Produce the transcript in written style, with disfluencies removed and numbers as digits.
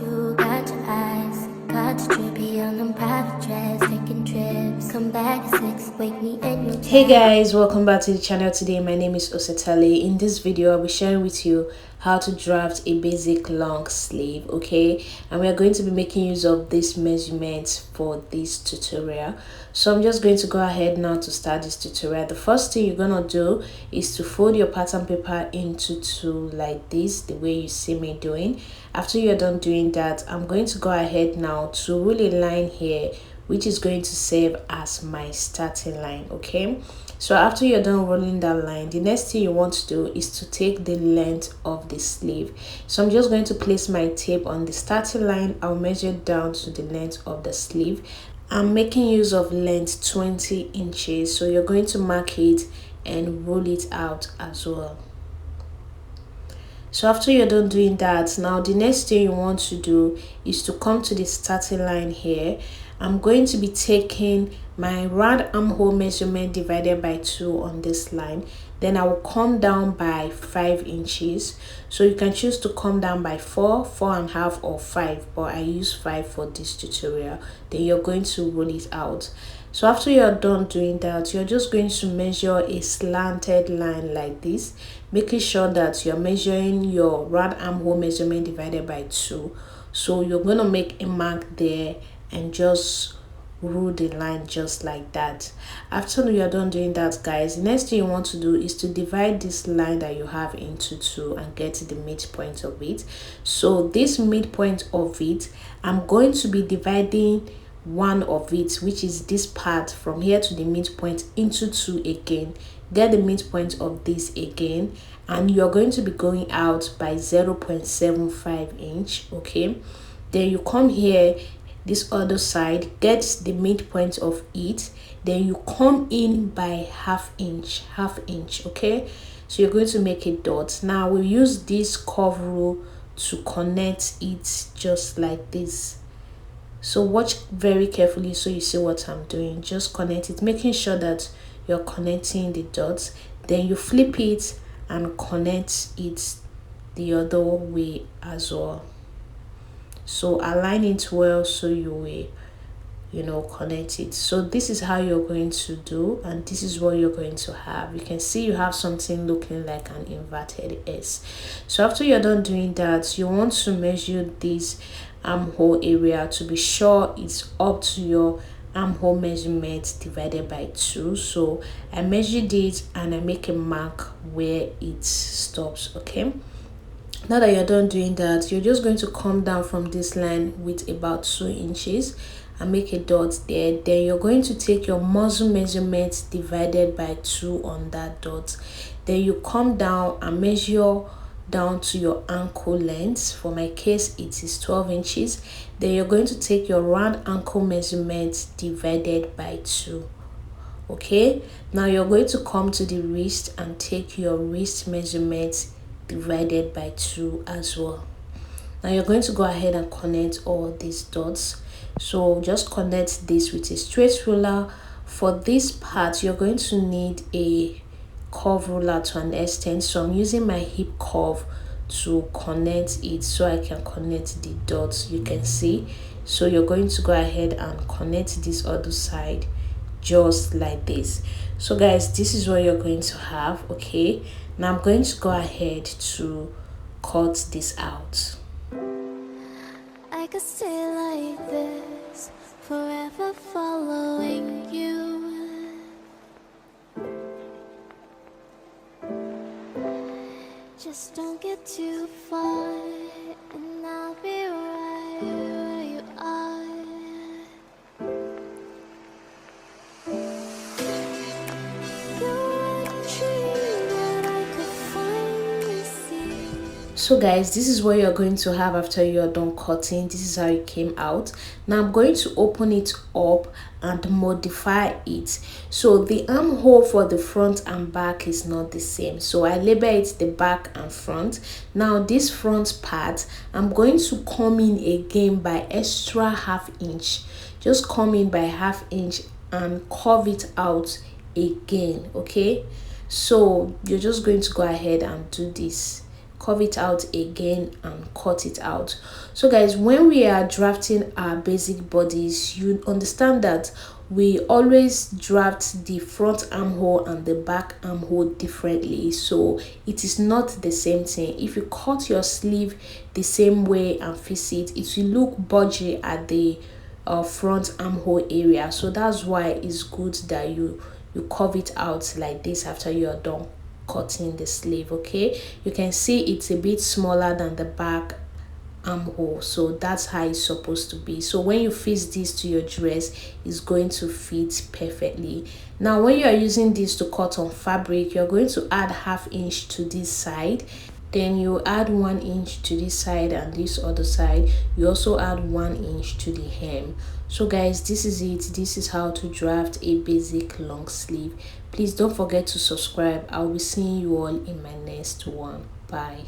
You got your eyes, got you trippy on them private jets, taking trips. Come back at 6, wake me in your Hey guys, welcome back to the channel. Today my name is Ose Tale. In this video I'll be sharing with you how to draft a basic long sleeve, okay? And we are going to be making use of these measurements for this tutorial. So I'm just going to go ahead now to start this tutorial. The first thing you're gonna do is to fold your pattern paper into two like this, the way you see me doing. After you're done doing that, I'm going to go ahead now to rule a line here, which is going to serve as my starting line, okay? So after you're done rolling that line, the next thing you want to do is to take the length of the sleeve. So I'm just going to place my tape on the starting line. I'll measure down to the length of the sleeve. I'm making use of length 20 inches, so you're going to mark it and roll it out as well. So after you're done doing that, now the next thing you want to do is to come to the starting line here. I'm going to be taking my round armhole measurement divided by 2 on this line. Then I will come down by 5 inches. So you can choose to come down by 4, 4.5 or 5, but I use 5 for this tutorial. Then you're going to roll it out. So after you're done doing that, you're just going to measure a slanted line like this, making sure that you're measuring your round armhole measurement divided by 2. So you're going to make a mark there and just rule the line just like that. After you're done doing that, guys, the next thing you want to do is to divide this line that you have into 2 and get to the midpoint of it. So this midpoint of it, I'm going to be dividing one of it, which is this part from here to the midpoint, into 2 again. Get the midpoint of this again, and you're going to be going out by 0.75 inch, okay? Then you come here, this other side, get the midpoint of it, then you come in by half inch, okay? So you're going to make a dot. Now we'll use this curve rule to connect it just like this. So watch very carefully so you see what I'm doing. Just connect it, making sure that you're connecting the dots. Then you flip it and connect it the other way as well. So align it well so you will connect it. So this is how you're going to do, and this is what you're going to have. You can see you have something looking like an inverted S. So after you're done doing that, you want to measure this armhole area to be sure it's up to your armhole measurement divided by 2. So I measured it and I make a mark where it stops, okay? Now that you're done doing that, you're just going to come down from this line with about 2 inches and make a dot there. Then you're going to take your muzzle measurement divided by 2 on that dot. Then you come down and measure down to your ankle length. For my case, it is 12 inches. Then you're going to take your round ankle measurement divided by 2. Okay, now you're going to come to the wrist and take your wrist measurement divided by 2 as well. Now you're going to go ahead and connect all these dots. So just connect this with a straight ruler. For this part, you're going to need a curve ruler to an extent, so I'm using my hip curve to connect it so I can connect the dots, you can see. So you're going to go ahead and connect this other side just like this. So guys, this is what you're going to have, okay? Now I'm going to go ahead to cut this out. I could stay like this, forever following you. Just don't get too far, and I'll be right where you are. You're a dream that I could finally see. So guys, this is what you're going to have after you're done cutting. This is how it came out. Now I'm going to open it up and modify it. So the armhole for the front and back is not the same, so I label it the back and front. Now this front part, I'm going to come in again by extra half inch. Just come in by half inch and curve it out again, okay? So you're just going to go ahead and do this, curve it out again and cut it out. So guys, when we are drafting our basic bodies, you understand that we always draft the front armhole and the back armhole differently, so it is not the same thing. If you cut your sleeve the same way and fix it, it will look budgy at the front armhole area. So that's why it's good that you curve it out like this after you are done cutting the sleeve. Okay, you can see it's a bit smaller than the back armhole, so that's how it's supposed to be. So when you fix this to your dress, it's going to fit perfectly. Now when you are using this to cut on fabric, you're going to add ½ inch to this side, then you add 1 inch to this side, and this other side you also add 1 inch to the hem. So guys, this is it. This is how to draft a basic long sleeve. Please don't forget to subscribe. I'll be seeing you all in my next one. Bye.